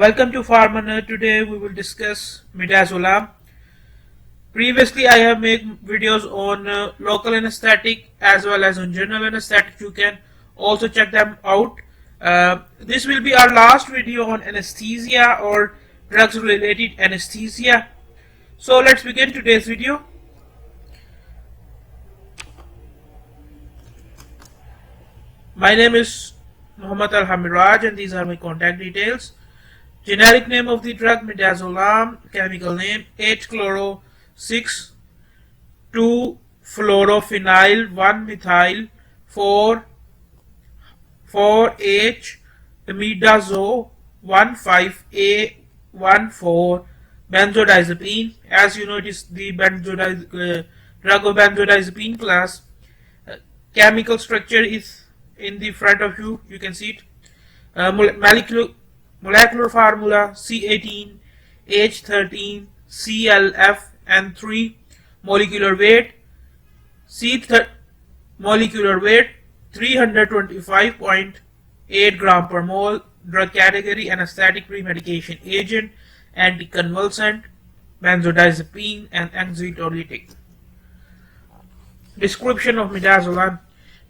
Welcome to Pharma. Today we will discuss midazolam. Previously I have made videos on local anesthetic as well as on general anesthetic. You can also check them out. This will be our last video on anesthesia or drugs related anesthesia. So let's begin today's video. My name is Muhammad Al-Hamiraj and these are my contact details. Generic name of the drug midazolam, chemical name 8-chloro-6-2-fluorophenyl 1-methyl 4,4-H imidazo 1,5-A-1,4 benzodiazepine. As you know, it is the drug of benzodiazepine class. Chemical structure is in the front of you. You can see it. Molecular formula C18H13ClF N3. Molecular weight molecular weight 325.8 gram per mole. Drug category anesthetic, pre-medication agent, anticonvulsant, benzodiazepine and anxiolytic. Description of midazolam.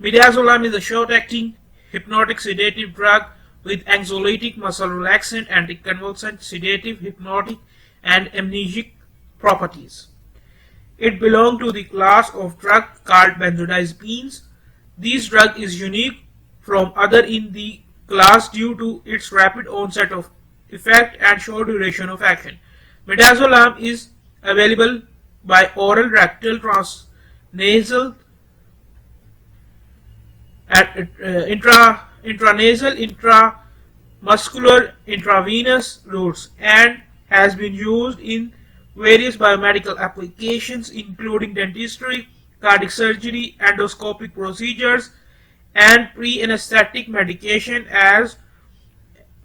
Midazolam is a short-acting hypnotic sedative drug with anxiolytic, muscle relaxant, anticonvulsant, sedative, hypnotic, and amnesic properties. It belongs to the class of drug called benzodiazepines. This drug is unique from other in the class due to its rapid onset of effect and short duration of action. Midazolam is available by oral, rectal, transnasal, intranasal, intramuscular, intravenous routes, and has been used in various biomedical applications including dentistry, cardiac surgery, endoscopic procedures, and pre-anesthetic medication and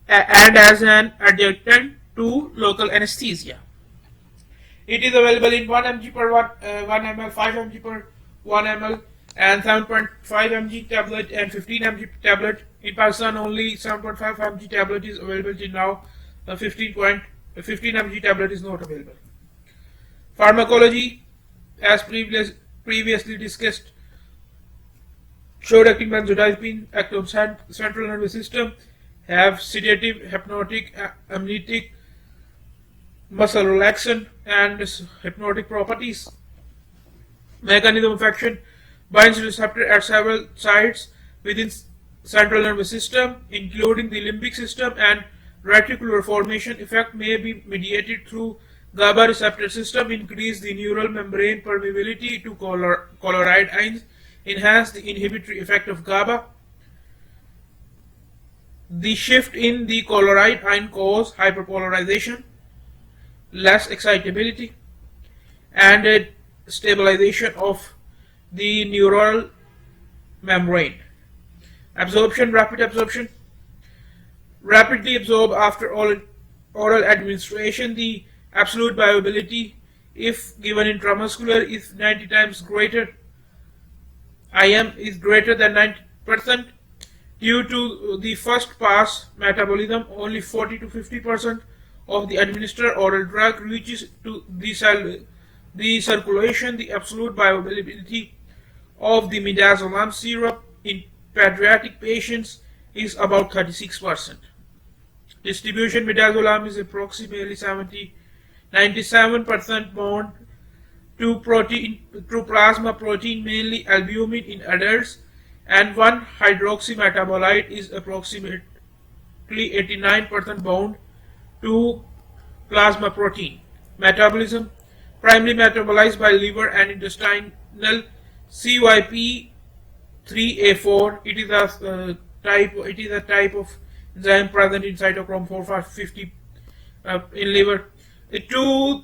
as an adjunct to local anesthesia. It is available in 1 mg per 1 ml, 5 mg per 1 ml, and 7.5 mg tablet and 15 mg tablet. In Pakistan, only 7.5 mg tablet is available till now. 15 mg tablet is not available. Pharmacology, as previously discussed, short-acting benzodiazepine act on central nervous system, have sedative, hypnotic, amnesic, muscle relaxant, and hypnotic properties. Mechanism of action: binds receptor at several sites within central nervous system, including the limbic system, and reticular formation. Effect may be mediated through GABA receptor system, increase the neural membrane permeability to colloid ions, enhance the inhibitory effect of GABA. The shift in the colloid ion cause hyperpolarization, less excitability, and a stabilization of the neural membrane. Absorption: rapid absorption, rapidly absorb after oral administration. The absolute bioavailability, if given intramuscular, is 90 times greater. IM is greater than 90%. Due to the first pass metabolism, only 40 to 50% of the administered oral drug reaches to the circulation. The absolute bioavailability of the midazolam syrup in pediatric patients is about 36%. Distribution: midazolam is approximately 97% bound to plasma protein, mainly albumin in adults, and 1-hydroxymetabolite is approximately 89% bound to plasma protein. Metabolism: primarily metabolized by liver and intestinal CYP3A4. It is a type of enzyme present in cytochrome 450 in liver. To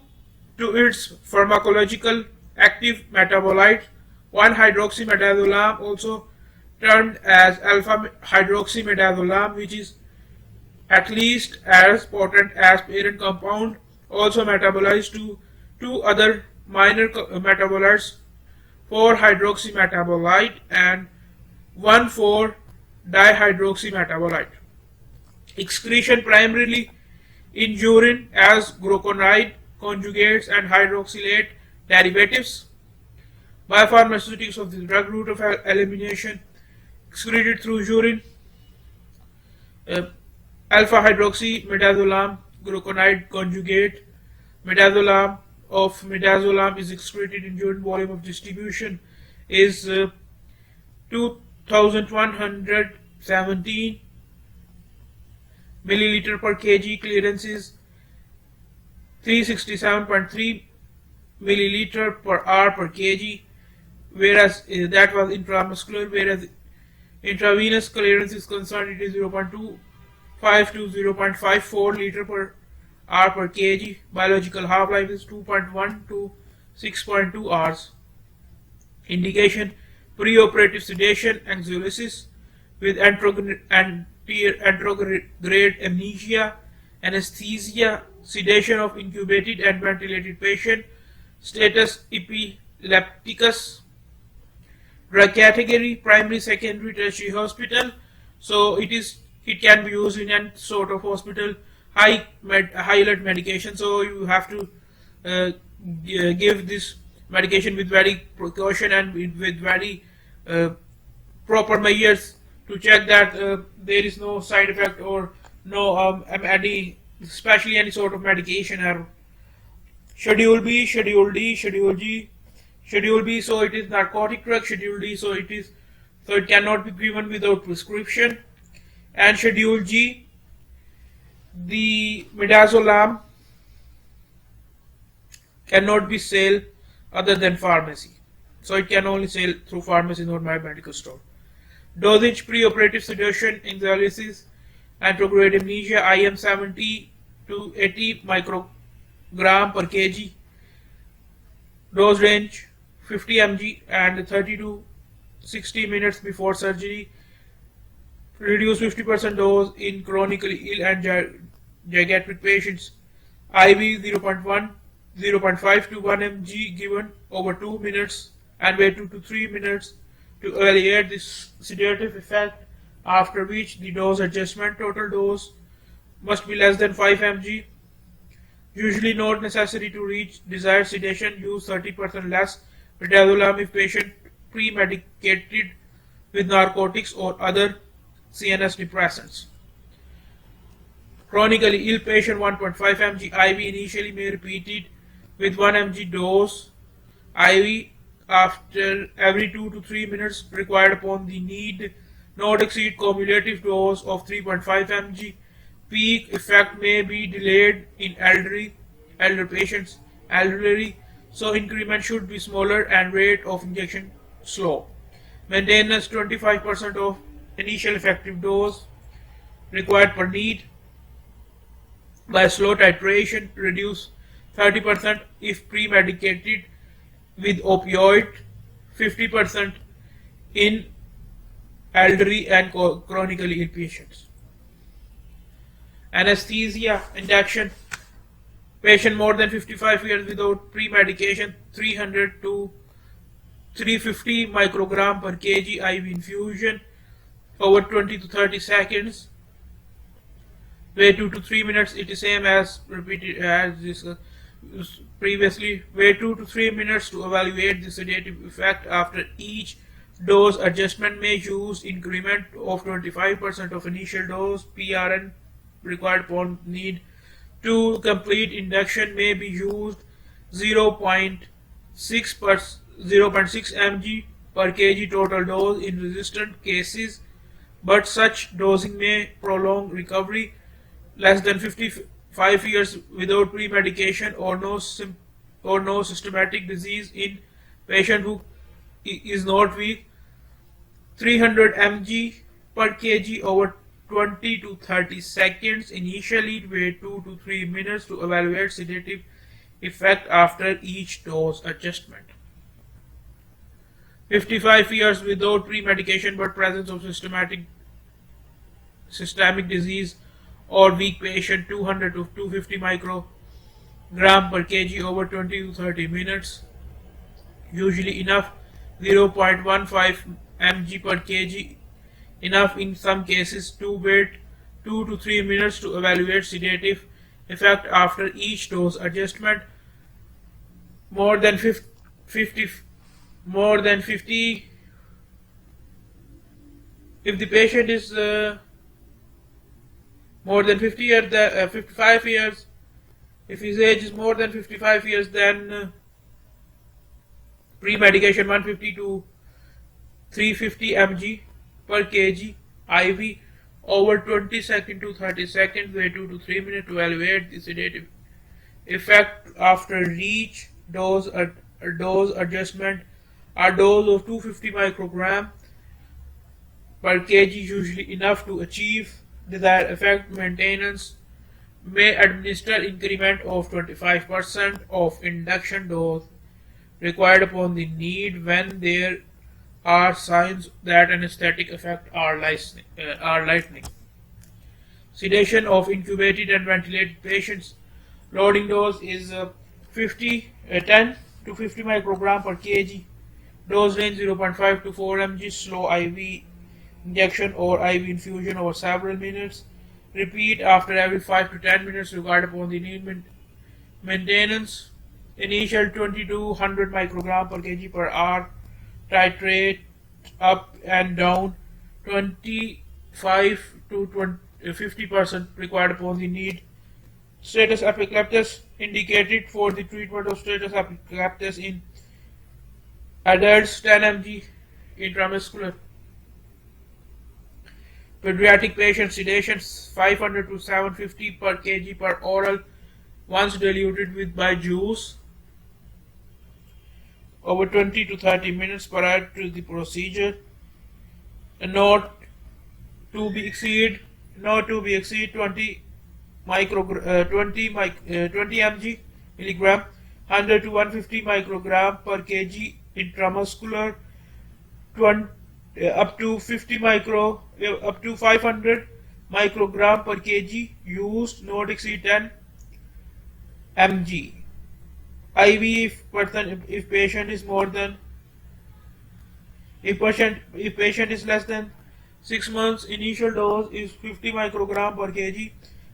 its pharmacological active metabolite, 1-hydroxymidazolam, also termed as alpha-hydroxymidazolam, which is at least as potent as parent compound, also metabolized to two other minor metabolites, 4-hydroxymetabolite and 1,4-dihydroxymetabolite. Excretion: primarily in urine as gluconide conjugates and hydroxylate derivatives. Biopharmaceutics of the drug route of elimination excreted through urine. Uh, Alpha hydroxy midazolam gluconide conjugate. Midazolam of midazolam is excreted in urine. Volume of distribution is 2117 milliliter per kg. Clearance is 367.3 milliliter per hour per kg, whereas that was intramuscular, whereas intravenous clearance is concerned, it is 0.25 to 0.54 liter per hour per kg. Biological half-life is 2.1 to 6.2 hours. Indication: preoperative sedation, anxiolysis with anterograde amnesia, anesthesia, sedation of intubated and ventilated patient, status epilepticus. Drug category: primary, secondary, tertiary hospital. So it can be used in any sort of hospital. High alert medication. So you have to give this medication with very precaution and with very proper measures to check that there is no side effect or no especially any sort of medication error. Schedule B, Schedule D, Schedule G. Schedule B, so it is narcotic drug. Schedule D, so it cannot be given without prescription. And Schedule G, the midazolam cannot be sold other than pharmacy. So it can only sell through pharmacy, not my medical store. Dosage: preoperative sedation, anxiolysis, anterograde amnesia, IM 70 to 80 microgram per kg. Dose range: 50 mg and 30 to 60 minutes before surgery. Reduce 50% dose in chronically ill and geriatric patients. IV 0.5 to 1 mg given over 2 minutes and wait 2 to 3 minutes to evaluate this sedative effect, after which the dose adjustment. Total dose must be less than 5 mg. Usually not necessary to reach desired sedation. Use 30% less midazolam if patient pre-medicated with narcotics or other CNS depressants. Chronically ill patient: 1.5 mg IV initially, may repeated with 1 mg dose IV after every 2 to 3 minutes required upon the need. Not exceed cumulative dose of 3.5 mg. Peak effect may be delayed in elder patients. Elderly, so increment should be smaller and rate of injection slow. Maintenance: 25% of initial effective dose required per need. By slow titration, reduce 30% if pre-medicated with opioid, 50% in elderly and chronically ill patients. Anesthesia: induction. Patient more than 55 years without pre-medication, 300 to 350 microgram per kg IV infusion over 20 to 30 seconds. Wait 2 to 3 minutes. It is same as repeated as discussed previously. Wait 2 to 3 minutes to evaluate the sedative effect. After each dose adjustment, may use increment of 25% of initial dose. PRN required upon need. To complete induction may be used 0.6 mg per kg total dose in resistant cases, but such dosing may prolong recovery. Less than 55 years without pre-medication or no systematic disease in patient who is not weak. 300 mg per kg over 20 to 30 seconds. Initially wait 2 to 3 minutes to evaluate sedative effect after each dose adjustment. 55 years without pre-medication but presence of systemic disease or weak patient, 200 to 250 microgram per kg over 20 to 30 minutes. Usually enough. 0.15 mg per kg enough in some cases. To wait 2 to 3 minutes to evaluate sedative effect after each dose adjustment. More than 50 more than 50 if the patient is more than 50 years 55 years, if his age is more than 55 years, then pre-medication 150 to 350 mg per kg IV over 20 seconds to 30 seconds, wait 2 to 3 minutes to evaluate the sedative effect after each dose adjustment. A dose of 250 microgram per kg usually enough to achieve desired effect. Maintenance may administer increment of 25% of induction dose required upon the need when there are signs that anesthetic effect are lightening. Sedation of intubated and ventilated patients. Loading dose is 10 to 50 microgram per kg. Dose range 0.5 to 4 mg. Slow IV injection or IV infusion over several minutes. Repeat after every 5 to 10 minutes required upon the need. Maintenance. Initial 20 to 100 microgram per kg per hour. Titrate up and down 25 to 50% required upon the need. Status epilepticus indicated for the treatment of status epilepticus in adults 10 mg intramuscular. Pediatric patient sedation 500 to 750 per kg per oral once diluted with by juice over 20 to 30 minutes prior to the procedure. Not to be exceed 20 mg milligram 100 to 150 microgram per kg intramuscular, up to 500 microgram per kg used, not exceed 10 mg. IV if patient is less than 6 months. Initial dose is 50 microgram per kg.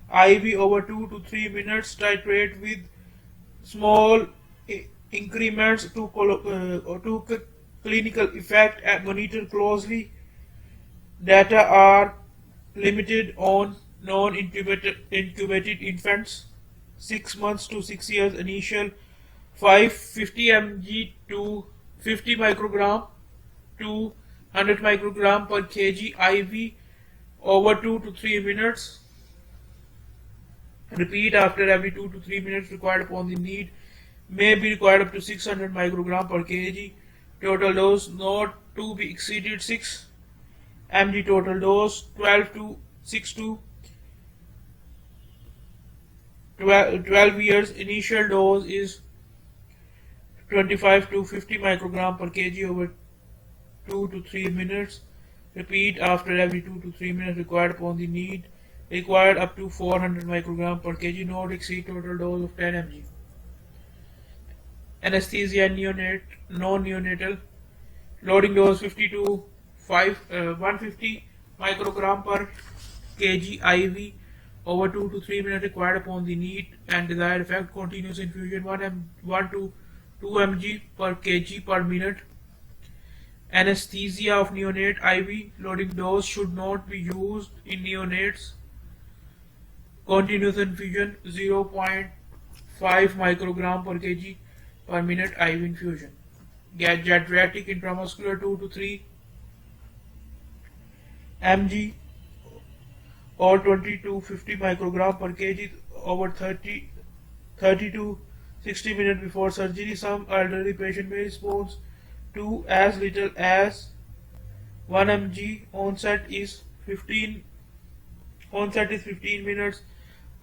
IV over 2 to 3 minutes. Titrate with small increments to clinical effect and monitor closely. Data are limited on non-intubated infants 6 months to 6 years. Initial 550 mg to 50 microgram to 100 microgram per kg IV over 2 to 3 minutes. Repeat after every 2 to 3 minutes required upon the need. May be required up to 600 microgram per kg. Total dose not to be exceeded 6 mg. Total dose 12 years. Initial dose is 25 to 50 microgram per kg over 2 to 3 minutes. Repeat after every 2 to 3 minutes required upon the need. Required up to 400 microgram per kg, not exceed total dose of 10 mg. Anesthesia non-neonatal. Loading dose 50 to 150 microgram per kg IV over 2 to 3 minutes required upon the need and desired effect. Continuous infusion 1 to 2 mg per kg per minute. Anesthesia of neonate IV. Loading dose should not be used in neonates. Continuous infusion 0.5 microgram per kg per minute IV infusion. Geriatric intramuscular 2 to 3 mg or 20 to 50 microgram per kg over 30 to 60 minutes before surgery. Some elderly patient may respond to as little as 1 mg. Onset is 15 minutes.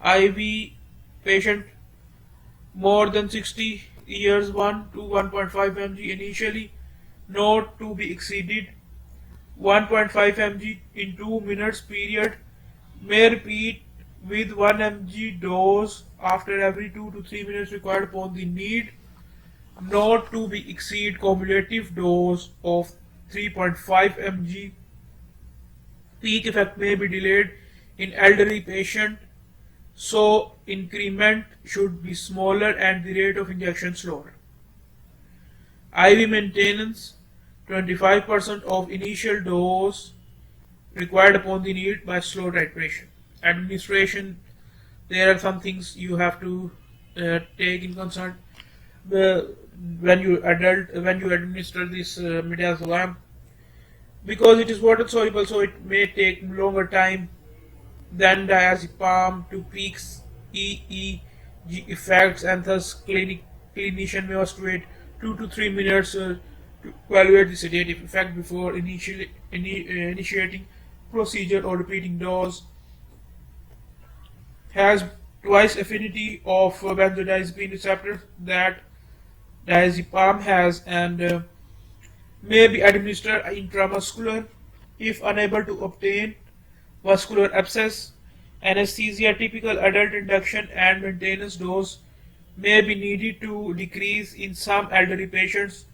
IV patient more than 60 years 1 to 1.5 mg initially, not to be exceeded 1.5 mg in 2 minutes period. May repeat with 1 mg dose after every 2 to 3 minutes required upon the need, not to be exceed cumulative dose of 3.5 mg. Peak effect may be delayed in elderly patient so increment should be smaller and the rate of injection slower. IV maintenance 25% of initial dose required upon the need by slow titration. Administration, there are some things you have to take in concern when you administer this midazolam, because it is water soluble, so it may take longer time than diazepam to peak EEG effects, and thus clinician must wait 2 to 3 minutes to evaluate the sedative effect before initiating procedure or repeating dose. Has twice affinity of benzodiazepine receptors that diazepam has, and may be administered intramuscular if unable to obtain vascular abscess. Anesthesia, typical adult induction and maintenance dose may be needed to decrease in some elderly patients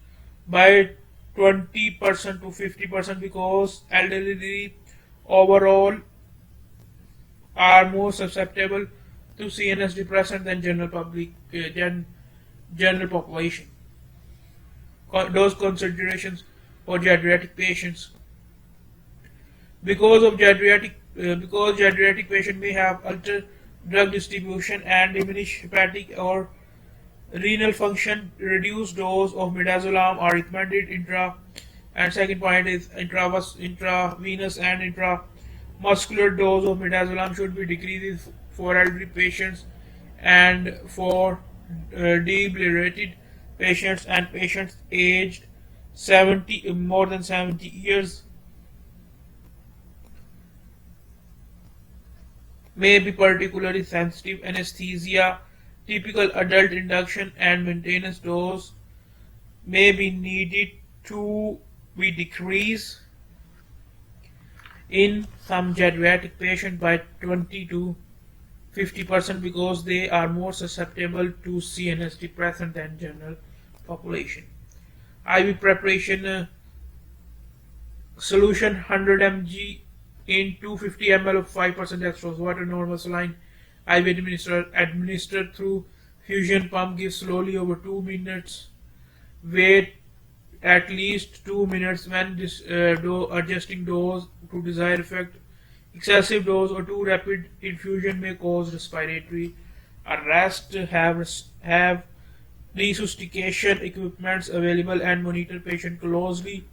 by 20% to 50% because elderly overall are more susceptible to CNS depressant than general population. Dose considerations for geriatric patients. Because geriatric patient may have altered drug distribution and diminished hepatic or renal function, reduced dose of midazolam are recommended. And second point is intravenous and intramuscular dose of midazolam should be decreased for elderly patients and for debilitated patients and patients aged more than 70 years. May be particularly sensitive. Anesthesia, typical adult induction and maintenance dose may be needed to be decreased in some geriatric patients by 20 to 50% because they are more susceptible to CNS depressant than general population. IV preparation, solution 100 mg in 250 ml of 5% dextrose water, normal saline. IV administered through fusion pump. Give slowly over 2 minutes. Wait at least 2 minutes when adjusting dose to desired effect. Excessive dose or too rapid infusion may cause respiratory arrest. Have resuscitation equipments available and monitor patient closely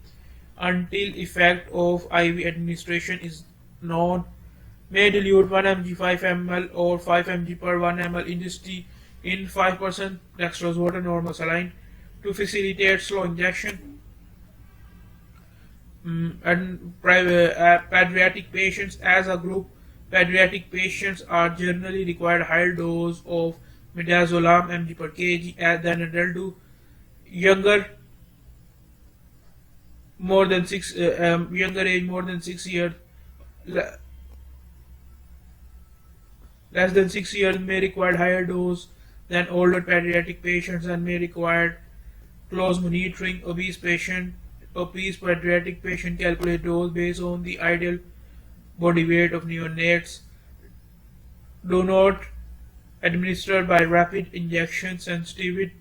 until effect of IV administration is known. May dilute 1 mg 5 ml or 5 mg per 1 ml in 5% dextrose water, normal saline to facilitate slow injection. And pediatric patients as a group, pediatric patients are generally required higher dose of midazolam mg per kg than adult do. Younger age more than 6 years, less than 6 years may require higher dose than older pediatric patients and may require close monitoring. Obese pediatric patient calculate dose based on the ideal body weight of neonates. Do not administer by rapid injection. Sensitivity,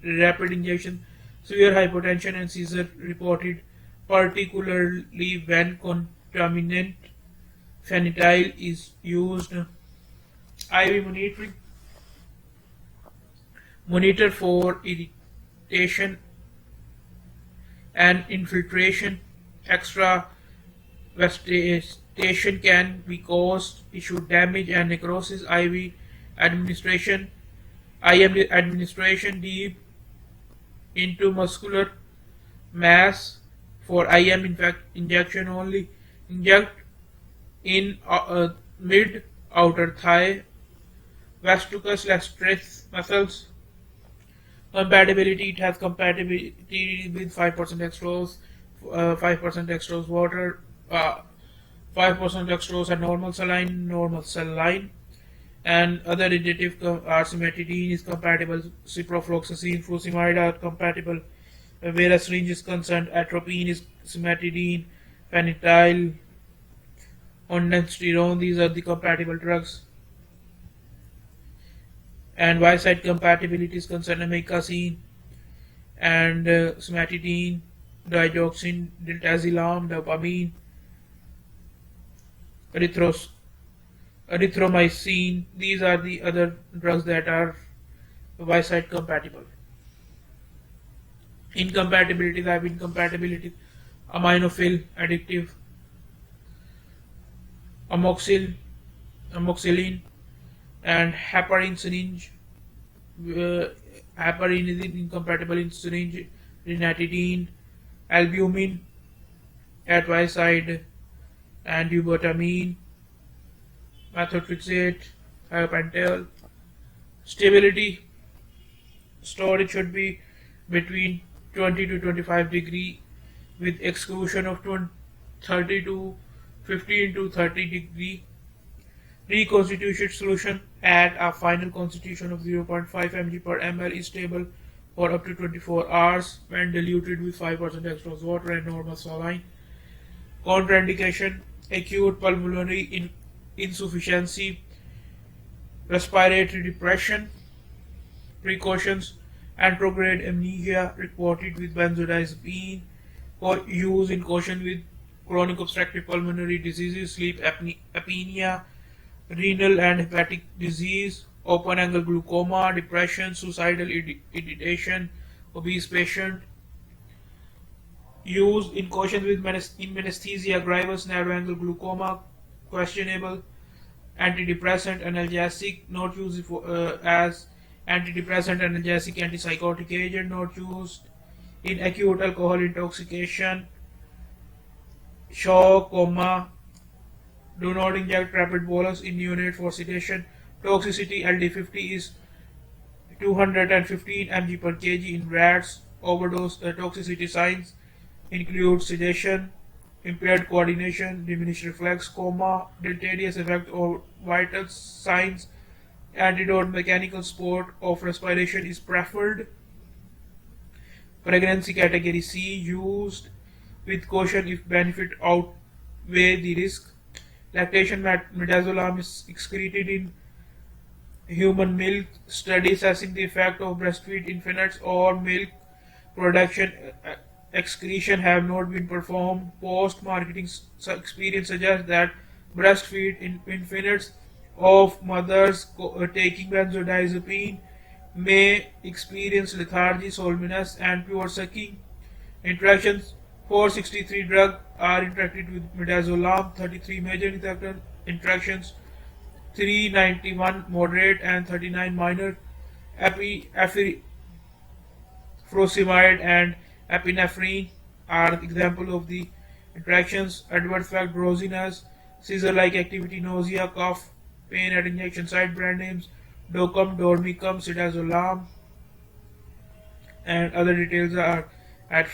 rapid injection, severe hypotension and seizure reported, particularly when contaminant phenyl is used. IV monitoring. Monitor for irritation and infiltration. Extravasation can be caused tissue damage and necrosis. IV administration. IM administration deep into muscular mass. For IM injection only. Inject in mid outer thigh, vastus laceratus muscles. Compatibility, it has compatibility with 5% dextrose, 5% dextrose water, 5% dextrose and normal saline, and other additive are cimetidine is compatible, ciprofloxacin, furosemide are compatible, whereas syringe is concerned, atropine is cimetidine, phenyl, ondansetron, these are the compatible drugs. And Y-side compatibilities concern amikacin and somatidine, digoxin, diltiazem, dopamine, erythros erythromycin. These are the other drugs that are Y-side compatible. Incompatibilities have incompatibility aminophil, addictive, amoxil, amoxicillin, and heparin syringe. Heparin is incompatible in syringe, ranitidine, albumin, at Y-side, and butamine, methotrexate, thiopental. Stability storage should be between 20 to 25 degree with exclusion of 30 to 15 to 30 degree. Reconstituted solution at a final constitution of 0.5 mg per ml is stable for up to 24 hours when diluted with 5% dextrose water and normal saline. Contraindication: acute pulmonary insufficiency, respiratory depression. Precautions: anterograde amnesia reported with benzodiazepine for use in caution with chronic obstructive pulmonary diseases, sleep apnea, renal and hepatic disease, open angle glaucoma, depression, suicidal ideation, obese patient. Used in caution with menesthesia gravis, narrow angle glaucoma, questionable. Antidepressant, analgesic, not used as antidepressant, analgesic, antipsychotic agent, not used in acute alcohol intoxication, shock, coma. Do not inject rapid bolus in neonate for sedation. Toxicity: LD50 is 215 mg per kg in rats. Overdose toxicity signs include sedation, impaired coordination, diminished reflex, coma, deleterious effect or vital signs. Antidote: mechanical support of respiration is preferred. Pregnancy category C, used with caution if benefit outweigh the risk. Lactation: midazolam is excreted in human milk. Study assessing the effect of breastfeed infants or milk production excretion have not been performed. Post-marketing experience suggests that breastfeed infants of mothers taking benzodiazepine may experience lethargy, soreness, and pure sucking. Interactions: 463 drugs are interacted with midazolam, 33 major interactions, 391 moderate and 39 minor. Furosemide and epinephrine are examples of the interactions. Adverse effect: drowsiness, seizure-like activity, nausea, cough, pain at injection site. Brand names: Docum, Dormicum, Midazolam, and other details are at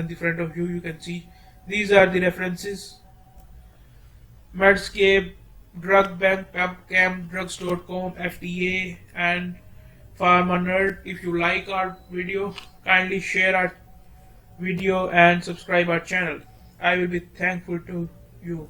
the front of you. You can see these are the references: Medscape, Drug Bank, PubChem, Drugs.com, FDA, and PharmaNerd. If you like our video, kindly share our video and subscribe our channel. I will be thankful to you.